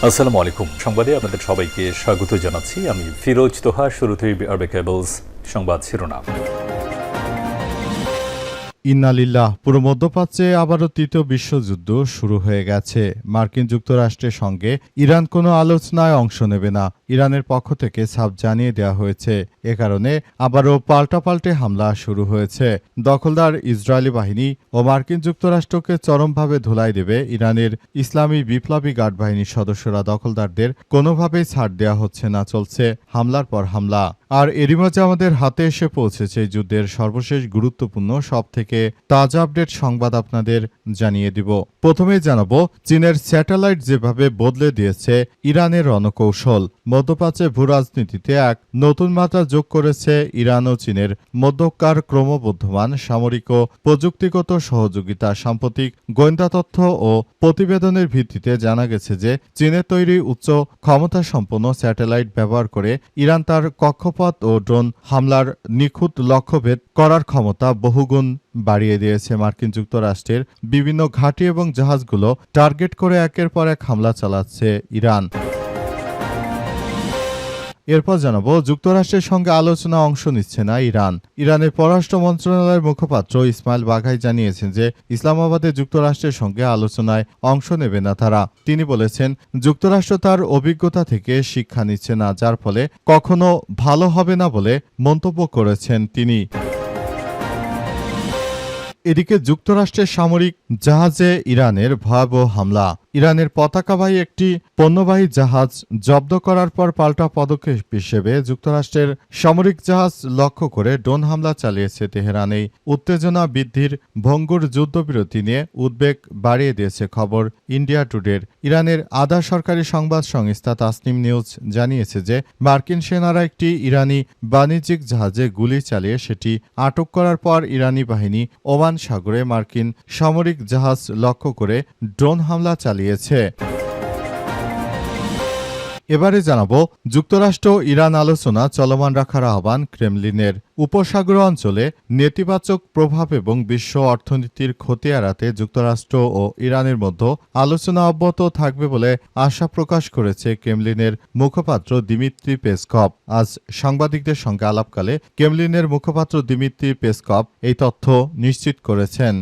আসসালামু আলাইকুম। সংবাদে আপনাদের সবাইকে স্বাগত জানাচ্ছি। আমি ফিরোজ তোহা। শুরুতেই আরবে কেবলস সংবাদ শিরোনাম। ইন্নালিল্লাহ। পুরো মধ্যপ্রাচ্যে আবারও তৃতীয় বিশ্বযুদ্ধ শুরু হয়ে গেছে। মার্কিন যুক্তরাষ্ট্রের সঙ্গে ইরান কোনো আলোচনায় অংশ নেবে না, ইরানের পক্ষ থেকে সাফ জানিয়ে দেওয়া হয়েছে। এ কারণে আবারও পাল্টাপাল্টে হামলা শুরু হয়েছে। দখলদার ইসরায়েলি বাহিনী ও মার্কিন যুক্তরাষ্ট্রকে চরমভাবে ধুলাই দেবে ইরানের ইসলামী বিপ্লবী গার্ড বাহিনীর সদস্যরা। দখলদারদের কোনোভাবেই ছাড় দেওয়া হচ্ছে না, চলছে হামলার পর হামলা। আর এরই মাঝে আমাদের হাতে এসে পৌঁছেছে যুদ্ধের সর্বশেষ গুরুত্বপূর্ণ সব থেকে তাজা আপডেট সংবাদ আপনাদের জানিয়ে দিব। প্রথমেই জানাবো, চীনের স্যাটেলাইট যেভাবে বদলে দিয়েছে ইরানের রণকৌশল। মধ্যপ্রাচ্যে ভূরাজনীতিতে এক নতুন মাত্রা যোগ করেছে ইরান ও চীনের মধ্যকার ক্রমবর্ধমান সামরিক ও প্রযুক্তিগত সহযোগিতা। সাম্প্রতিক গোয়েন্দা তথ্য ও প্রতিবেদনের ভিত্তিতে জানা গেছে যে চীনের তৈরি উচ্চ ক্ষমতাসম্পন্ন স্যাটেলাইট ব্যবহার করে ইরান তার কক্ষপথ ও ড্রোন হামলার নিখুঁত লক্ষ্যভেদ করার ক্ষমতা বহুগুণ বাড়িয়ে দিয়েছে। মার্কিন যুক্তরাষ্ট্রের বিভিন্ন ঘাঁটি এবং জাহাজগুলো টার্গেট করে একের পর এক হামলা চালাচ্ছে ইরান। এরপর জানাবো, যুক্তরাষ্ট্রের সঙ্গে আলোচনা অংশ নিচ্ছে না ইরান। ইরানের পররাষ্ট্র মন্ত্রণালয়ের মুখপাত্র ইসমাইল বাঘাই জানিয়েছেন যে ইসলামাবাদে যুক্তরাষ্ট্রের সঙ্গে আলোচনায় অংশ নেবে না তারা। তিনি বলেছেন, যুক্তরাষ্ট্র তার অভিজ্ঞতা থেকে শিক্ষা নিচ্ছে না, যার ফলে কখনো ভালো হবে না বলে মন্তব্য করেছেন তিনি। এদিকে যুক্তরাষ্ট্রের সামরিক জাহাজে ইরানের ভয়াবহ হামলা। ইরানের পতাকাবাহী একটি পণ্যবাহী জাহাজ জব্দ করার পর পাল্টা পদক্ষেপ হিসেবে যুক্তরাষ্ট্রের সামরিক জাহাজ লক্ষ্য করে ড্রোন হামলা চালিয়েছে তেহরান। এই উত্তেজনা বৃদ্ধির ভঙ্গুর যুদ্ধবিরতি নিয়ে উদ্বেগ বাড়িয়ে দিয়েছে খবর ইন্ডিয়া টুডের। ইরানের আধা সরকারি সংবাদ সংস্থা তাসনিম নিউজ জানিয়েছে যে মার্কিন সেনারা একটি ইরানি বাণিজ্যিক জাহাজে গুলি চালিয়ে সেটি আটক করার পর ইরানি বাহিনী ওমান সাগরে মার্কিন সামরিক জাহাজ লক্ষ্য করে ড্রোন হামলা চালিয়েছে। এবারে জানাবো, যুক্তরাষ্ট্র ইরান আলোচনা চলমান রাখার আহ্বান ক্রেমলিনের। উপসাগর অঞ্চলে নেতিবাচক প্রভাব এবং বিশ্ব অর্থনীতির ক্ষতি এড়াতে যুক্তরাষ্ট্র ও ইরানের মধ্যে আলোচনা অব্যাহত থাকবে বলে আশা প্রকাশ করেছে ক্রেমলিনের মুখপাত্র দিমিত্রি পেসকভ। আজ সাংবাদিকদের সঙ্গে আলাপকালে ক্রেমলিনের মুখপাত্র দিমিত্রি পেসকভ এই তথ্য নিশ্চিত করেছেন।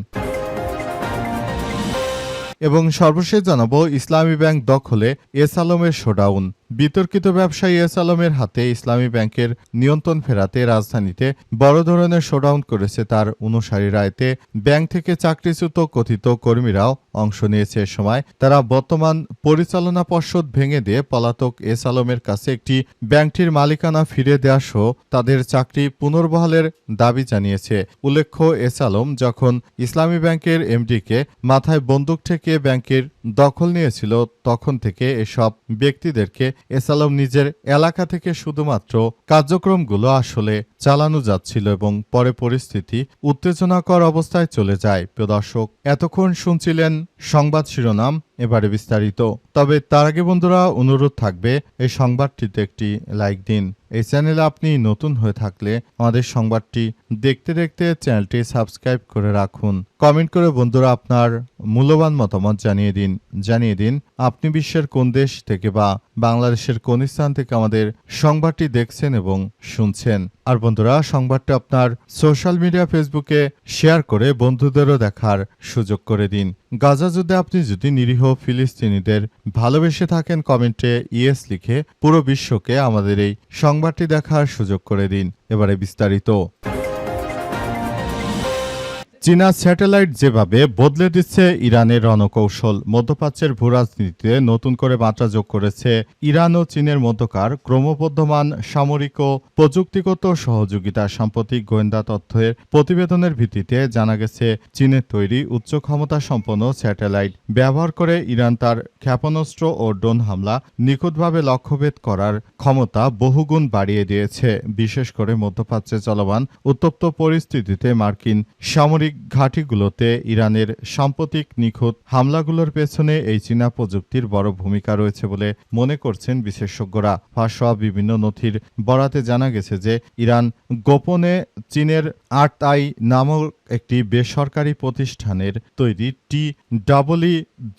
এবং সর্বশেষ জানাবো, ইসলামী ব্যাংক দখলে এস আলমের শোডাউন। বিতর্কিত ব্যবসায়ী এস আলমের হাতে ইসলামী ব্যাংকের নিয়ন্ত্রণ ফেরাতে রাজধানীতে বড় ধরনের শোডাউন করেছে তার অনুসারীরা। এতে ব্যাংক থেকে চাকরিচ্যুত কথিত কর্মীরাও অংশ নিয়েছে। এ সময় তারা বর্তমান পরিচালনা পর্ষদ ভেঙে দিয়ে পলাতক এস আলমের কাছে একটি ব্যাংকটির মালিকানা ফিরে দেওয়া সহ তাদের চাকরি পুনর্বহালের দাবি জানিয়েছে। উল্লেখ্য, এস আলম যখন ইসলামী ব্যাংকের এমডিকে মাথায় বন্দুক ঠেকিয়ে ব্যাংকের দখল নিয়েছিল, তখন থেকে এসব ব্যক্তিদেরকে এস আলম নিজের এলাকা থেকে শুধুমাত্র কার্যক্রমগুলো আসলে চালানো যাচ্ছিল এবং পরে পরিস্থিতি উত্তেজনাকর অবস্থায় চলে যায়। প্রিয় দর্শক, এতক্ষণ শুনছিলেন সংবাদ শিরোনাম, এবারে বিস্তারিত। তবে তার আগে বন্ধুরা, অনুরোধ থাকবে এই সংবাদটিতে একটি লাইক দিন। এই চ্যানেলে আপনি নতুন হয়ে থাকলে আমাদের সংবাদটি দেখতে দেখতে চ্যানেলটি সাবস্ক্রাইব করে রাখুন। কমেন্ট করে বন্ধুরা আপনার মূল্যবান মতামত জানিয়ে দিন আপনি বিশ্বের কোন দেশ থেকে বা বাংলাদেশের কোন স্থান থেকে আমাদের সংবাদটি দেখছেন এবং শুনছেন। আর বন্ধুরা, সংবাদটি আপনার সোশ্যাল মিডিয়া ফেসবুকে শেয়ার করে বন্ধুদেরও দেখার সুযোগ করে দিন। গাজা যুদ্ধে আপনি যদি নিরীহ ফিলিস্তিনিদের ভালোবেসে থাকেন, কমেন্টে ইয়েস লিখে পুরো বিশ্বকে আমাদের এই সংবাদটি দেখার সুযোগ করে দিন। এবারে বিস্তারিত। চীনা স্যাটেলাইট যেভাবে বদলে দিচ্ছে ইরানের রণকৌশল। মধ্যপ্রাচ্যের ভূরাজনীতিতে নতুন করে মাত্রা যোগ করেছে ইরান ও চীনের মধ্যকার ক্রমবর্ধমান সামরিক ও প্রযুক্তিগত সহযোগিতা। সাম্প্রতিক গোয়েন্দা তথ্যের প্রতিবেদনের ভিত্তিতে জানা গেছে চীনের তৈরি উচ্চ ক্ষমতা সম্পন্ন স্যাটেলাইট ব্যবহার করে ইরান তার ক্ষেপণাস্ত্র ও ড্রোন হামলা নিখুঁতভাবে লক্ষ্যভেদ করার ক্ষমতা বহুগুণ বাড়িয়ে দিয়েছে। বিশেষ করে মধ্যপ্রাচ্যে চলমান উত্তপ্ত পরিস্থিতিতে মার্কিন সামরিক ঘাঁটিগুলোতে ইরানের সাম্প্রতিক নিখুঁত হামলাগুলোর পেছনে এই চীনা প্রযুক্তির বড় ভূমিকা রয়েছে বলে মনে করছেন বিশেষজ্ঞরা। ফাঁস হওয়া বিভিন্ন নথির বরাতে জানা গেছে যে ইরান গোপনে চীনের আরআই নামক একটি বেসরকারি প্রতিষ্ঠানের তৈরি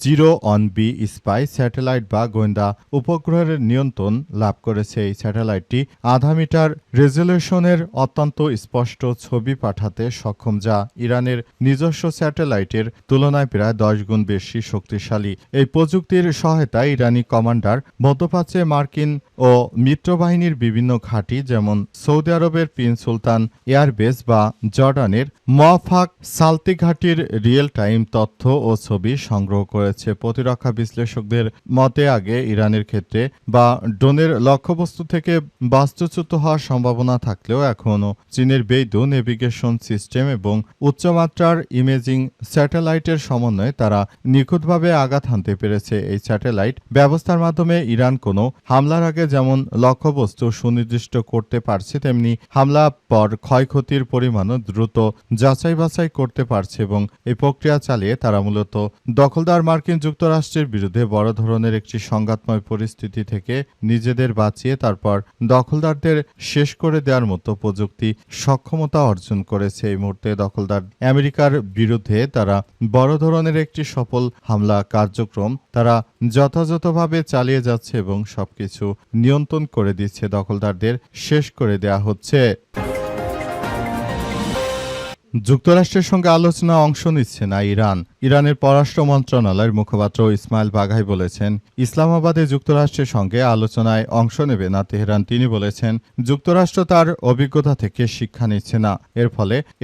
TEE-01B স্পাই স্যাটেলাইট বা গোয়েন্দা উপগ্রহের নিয়ন্ত্রণ লাভ করেছে। এই স্যাটেলাইটটি 0.5 মিটার রেজলিউশনের অত্যন্ত স্পষ্ট ছবি পাঠাতে সক্ষম, যা ইরানের নিজস্ব স্যাটেলাইটের তুলনায় প্রায় 10 গুণ বেশি শক্তিশালী। এই প্রযুক্তির সহায়তায় ইরানি কমান্ডার মধ্যপ্রাচ্যে মার্কিন ও মিত্রবাহিনীর বিভিন্ন ঘাঁটি যেমন সৌদি আরবের প্রিন্স সুলতান এয়ারবেস বা জর্ডানের মোয়াফাক সালতি ঘাঁটির রিয়েল টাইম তথ্য ও ছবি সংগ্রহ করেছে। প্রতিরক্ষা বিশ্লেষকদের মতে আগে ইরানের ক্ষেত্রে বা ড্রোনের লক্ষ্যবস্তু থেকে বাস্তুচ্যুত হওয়ার সম্ভাবনা থাকলেও এখনও চীনের বেইদু নেভিগেশন সিস্টেম এবং উচ্চমাত্রার ইমেজিং স্যাটেলাইটের সমন্বয়ে তারা নিখুঁতভাবে আঘাত হানতে পেরেছে। এই স্যাটেলাইট ব্যবস্থার মাধ্যমে ইরান কোনো হামলার আগে যেমন লক্ষ্যবস্তু সুনির্দিষ্ট করতে পারছে, তেমনি হামলা পর ক্ষয়ক্ষতির পরিমাণও দ্রুত যাচাই বাছাই করতে পারছে এবং এই প্রক্রিয়া চালিয়ে তারা মূলত দখলদার মার্কিন যুক্তরাষ্ট্রের বিরুদ্ধে বড় ধরনের একটি সংঘাতময় পরিস্থিতি থেকে নিজেদের বাঁচিয়ে তারপর দখলদারদের শেষ করে দেওয়ার মতো প্রযুক্তি সক্ষমতা অর্জন করেছে। এই মুহূর্তে দখলদার আমেরিকার বিরুদ্ধে তারা বড় ধরনের একটি সফল হামলা কার্যক্রম তারা যথাযথভাবে চালিয়ে যাচ্ছে এবং সবকিছু নিয়ন্ত্রণ করে দিচ্ছে। দখলদারদের শেষ করে দেয়া হচ্ছে। যুক্তরাষ্ট্রের সঙ্গে আলোচনা অংশ নিচ্ছে না ইরান। ইরানের পররাষ্ট্র মন্ত্রণালয়ের মুখপাত্র ইসমাইল বাঘাই বলেছেন, ইসলামাবাদে যুক্তরাষ্ট্রের সঙ্গে আলোচনায় অংশ নেবে না তেহরান। তিনি বলেছেন, যুক্তরাষ্ট্র তার অভিজ্ঞতা থেকে শিক্ষা নিচ্ছে না,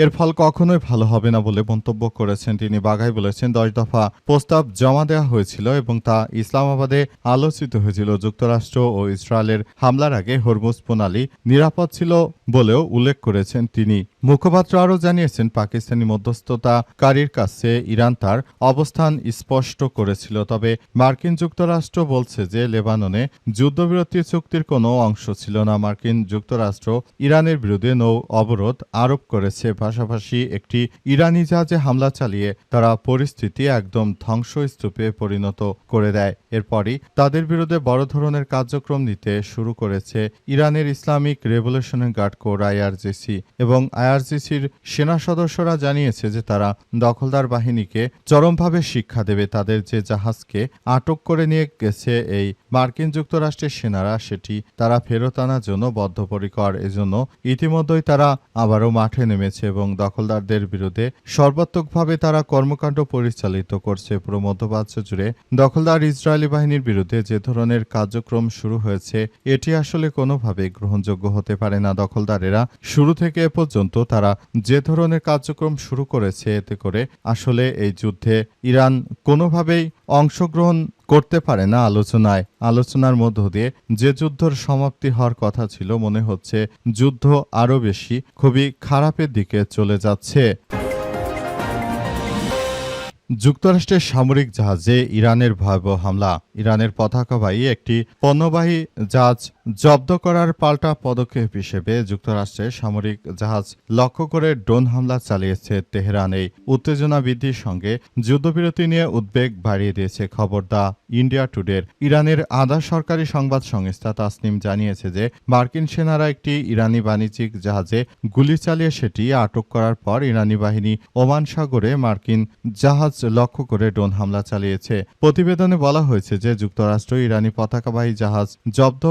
এর ফল কখনোই ভালো হবে না বলে মন্তব্য করেছেন তিনি। বাঘাই বলেছেন, 10 দফা প্রস্তাব জমা দেওয়া হয়েছিল এবং তা ইসলামাবাদে আলোচিত হয়েছিল। যুক্তরাষ্ট্র ও ইসরায়েলের হামলার আগে হরমুজ প্রণালী নিরাপদ ছিল বলেও উল্লেখ করেছেন তিনি। মুখপাত্র আরও জানিয়েছেন, পাকিস্তানি মধ্যস্থতাকারীর কাছে ইরান তার অবস্থান স্পষ্ট করেছিল, তবে মার্কিন যুক্তরাষ্ট্র বলছে যে লেবাননে যুদ্ধবিরতি চুক্তির কোনো অংশ ছিল না। মার্কিন যুক্তরাষ্ট্র ইরানের বিরুদ্ধে নৌ অবরোধ আরোপ করেছে, পাশাপাশি একটি ইরানি জাহাজে হামলা চালিয়ে তারা পরিস্থিতি একদম ধ্বংসস্তূপে পরিণত করে দেয়। এরপরই তাদের বিরুদ্ধে বড় ধরনের কার্যক্রম নিতে শুরু করেছে ইরানের Islamic revolutionary guard corps IRGC এবং IRGCর সেনা সদস্যরা জানিয়েছে যে তারা দখলদার বাহিনীকে চরমভাবে শিক্ষা দেবে। তাদের যে জাহাজকে আটক করে নিয়ে গেছে এই মার্কিন যুক্তরাষ্ট্রের সেনারা, সেটি তারা ফেরত আনার জন্য বদ্ধপরিকর। এজন্য ইতিমধ্যেই তারা আবারও মাঠে নেমেছে এবং দখলদারদের বিরুদ্ধে সর্বাত্মকভাবে তারা কর্মকাণ্ড পরিচালিত করছে। পুরো মধ্যপ্রাচ্য জুড়ে দখলদার ইসরায়েলি বাহিনীর বিরুদ্ধে যে ধরনের কার্যক্রম শুরু হয়েছে, এটি আসলে কোনোভাবে গ্রহণযোগ্য হতে পারে না। দখলদারেরা শুরু থেকে এ পর্যন্ত তারা যে ধরনের কার্যক্রম শুরু করেছে, এতে করে আসলে এই যুদ্ধে ইরান কোনোভাবেই অংশগ্রহণ করতে পারে না আলোচনার মধ্য দিয়ে যে যুদ্ধের সমাপ্তি হওয়ার কথা ছিল, মনে হচ্ছে যুদ্ধ আরও বেশি খুবই খারাপের দিকে চলে যাচ্ছে। যুক্তরাষ্ট্রের সামরিক জাহাজে ইরানের ভয়াবহ হামলা। ইরানের পতাকাবাহী একটি পণ্যবাহী জাহাজ জব্দ করার পাল্টা পদক্ষেপ হিসেবে যুক্তরাষ্ট্রের সামরিক জাহাজ লক্ষ্য করে ড্রোন হামলা চালিয়েছে তেহরান। এই উত্তেজনা বৃদ্ধির সঙ্গে যুদ্ধবিরতি নিয়ে উদ্বেগ বাড়িয়ে দিয়েছে খবর দ্য ইন্ডিয়া টুডের। ইরানের আধা সরকারি সংবাদ সংস্থা তাসনিম জানিয়েছে যে মার্কিন সেনারা একটি ইরানি বাণিজ্যিক জাহাজে গুলি চালিয়ে সেটি আটক করার পর ইরানি বাহিনী ওমান সাগরে মার্কিন জাহাজ লক্ষ্য করে ড্রোন হামলা চালিয়েছে। প্রতিবেদনে বলা হয়েছে যে যুক্তরাষ্ট্র ইরানি পতাকাবাহী জাহাজ জব্দ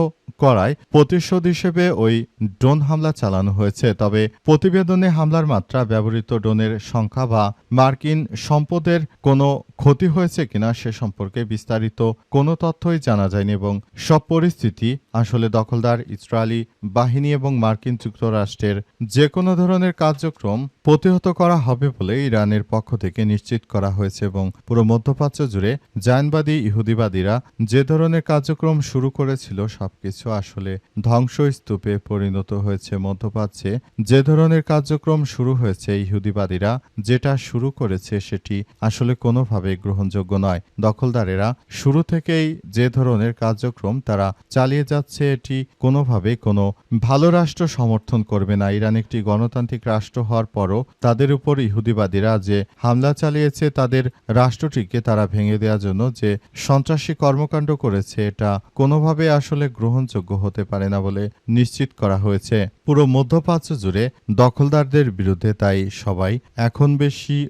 করায় প্রতিশোধ হিসেবে ওই ড্রোন হামলা চালানো হয়েছে। তবে প্রতিবেদনে হামলার মাত্রা, ব্যবহৃত ড্রোনের সংখ্যা বা মার্কিন সম্পদের কোনো ক্ষতি হয়েছে কিনা সে সম্পর্কে বিস্তারিত কোনো তথ্যই জানা যায়নি এবং সব পরিস্থিতি আসলে দখলদার ইসরায়েলি বাহিনী এবং মার্কিন যুক্তরাষ্ট্রের যে কোনো ধরনের কার্যক্রম প্রতিহত করা হবে বলে ইরানের পক্ষ থেকে নিশ্চিত করা হয়েছে এবং পুরো মধ্যপ্রাচ্য জুড়ে জায়নবাদী ইহুদিবাদীরা যে ধরনের কার্যক্রম শুরু করেছিল সবকিছু আসলে ধ্বংসস্তূপে পরিণত হয়েছে মধ্যপ্রাচ্যে। যে ধরনের কার্যক্রম শুরু হয়েছে ইহুদিবাদীরা যেটা শুরু করেছে সেটি আসলে কোনোভাবে গ্রহণযোগ্য নয়। দখলদারেরা শুরু থেকেই যে ধরনের কার্যক্রম তারা চালিয়ে যাচ্ছে এটি কোনোভাবে কোনো ভালো রাষ্ট্র সমর্থন করবে না। ইরান একটি গণতান্ত্রিক রাষ্ট্র হওয়ার পরও তাদের উপর ইহুদিবাদীরা যে হামলা চালিয়েছে, তাদের রাষ্ট্রটিকে তারা ভেঙে দেওয়ার জন্য যে সন্ত্রাসী কর্মকাণ্ড করেছে এটা কোনোভাবে আসলে গ্রহণযোগ্য হতে পারে না বলে নিশ্চিত করা হয়েছে। পুরো মধ্যপ্রাচ্য জুড়ে দখলদারদের বিরুদ্ধে তাই সবাই এখন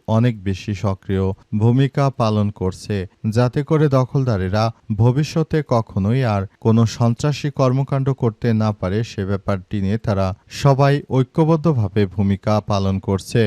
অনেক বেশি সক্রিয় ভূমিকা পালন করছে, যাতে করে দখলদারেরা ভবিষ্যতে কখনোই আর কোনো সন্ত্রাসী কর্মকাণ্ড করতে না পারে সে ব্যাপারটি নিয়ে তারা সবাই ঐক্যবদ্ধভাবে ভূমিকা পালন করছে।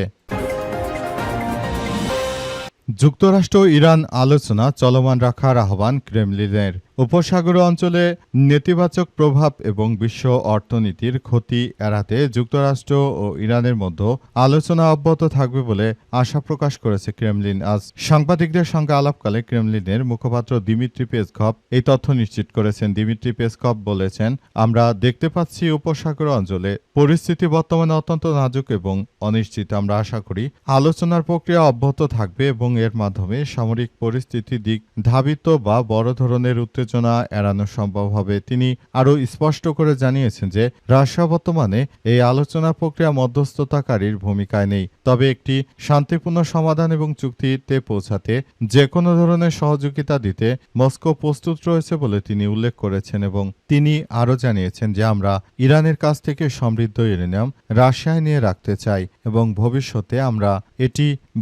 যুক্তরাষ্ট্র ইরান আলোচনা চলমান রাখার আহ্বান ক্রেমলিনের। উপসাগরীয় অঞ্চলে নেতিবাচক প্রভাব এবং বিশ্ব অর্থনীতির ক্ষতি এড়াতে যুক্তরাষ্ট্র ও ইরানের মধ্যে আলোচনা অব্যাহত থাকবে বলে আশা প্রকাশ করেছে ক্রেমলিন। আজ সাংবাদিকদের সঙ্গে আলাপকালে ক্রেমলিনের মুখপাত্র দিমিত্রি পেসকভ এই তথ্য নিশ্চিত করেছেন। দিমিত্রি পেসকভ বলেছেন, আমরা দেখতে পাচ্ছি উপসাগরীয় অঞ্চলে পরিস্থিতি বর্তমানে অত্যন্ত নাজুক এবং অনিশ্চিত। আমরা আশা করি আলোচনার প্রক্রিয়া অব্যাহত থাকবে এবং এর মাধ্যমে সামরিক পরিস্থিতি দিক ধাবিত বা বড় ধরনের উত্তেজনা এড়ানো সম্ভব হবে। তিনি আরও স্পষ্ট করে জানিয়েছেন যে রাশিয়া বর্তমানে এই আলোচনা প্রক্রিয়া মধ্যস্থতাকারীর ভূমিকায় নেই, তবে একটি শান্তিপূর্ণ সমাধান এবং চুক্তিতে পৌঁছাতে যে কোনো ধরনের সহযোগিতা দিতে মস্কো প্রস্তুত রয়েছে বলে তিনি উল্লেখ করেছেন। এবং তিনি আরও জানিয়েছেন যে আমরা ইরানের কাছ থেকে সমৃদ্ধ ইউরেনিয়াম রাশিয়ায় নিয়ে রাখতে চাই এবং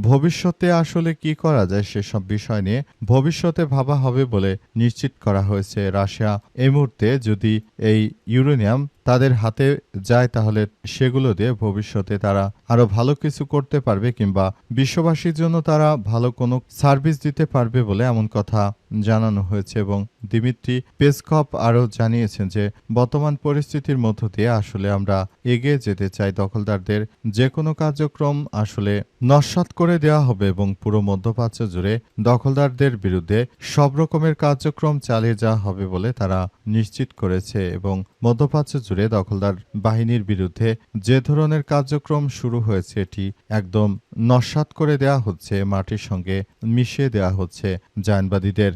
ভবিষ্যতে আসলে কি করা যায় সেসব বিষয় নিয়ে ভবিষ্যতে ভাবা হবে বলে নিশ্চিত করা হয়েছে। রাশিয়া এই মুহূর্তে যদি এই ইউরেনিয়াম তাদের হাতে যায় তাহলে সেগুলো দিয়ে ভবিষ্যতে তারা আরো ভালো কিছু করতে পারবে কিংবা বিশ্ববাসীর জন্য তারা ভালো কোনো সার্ভিস দিতে পারবে বলে এমন কথা জানানো হয়েছে। এবং দিমিত্রি পেসকভ আরও জানিয়েছেন যে বর্তমান পরিস্থিতির মধ্য দিয়ে আসলে আমরা এগিয়ে যেতে চাই। দখলদারদের যে কোনো কার্যক্রম আসলে নস্যাৎ করে দেওয়া হবে এবং পুরো মধ্যপ্রাচ্য জুড়ে দখলদারদের বিরুদ্ধে সব রকমের কার্যক্রম চালিয়ে যাওয়া হবে বলে তারা নিশ্চিত করেছে। এবং মধ্যপ্রাচ্য জুড়ে দখলদার বাহিনীর বিরুদ্ধে যে ধরনের কার্যক্রম শুরু হয়েছে এটি একদম নস্যাৎ করে দেওয়া হচ্ছে, মাটির সঙ্গে মিশিয়ে দেওয়া হচ্ছে জায়নবাদীদের।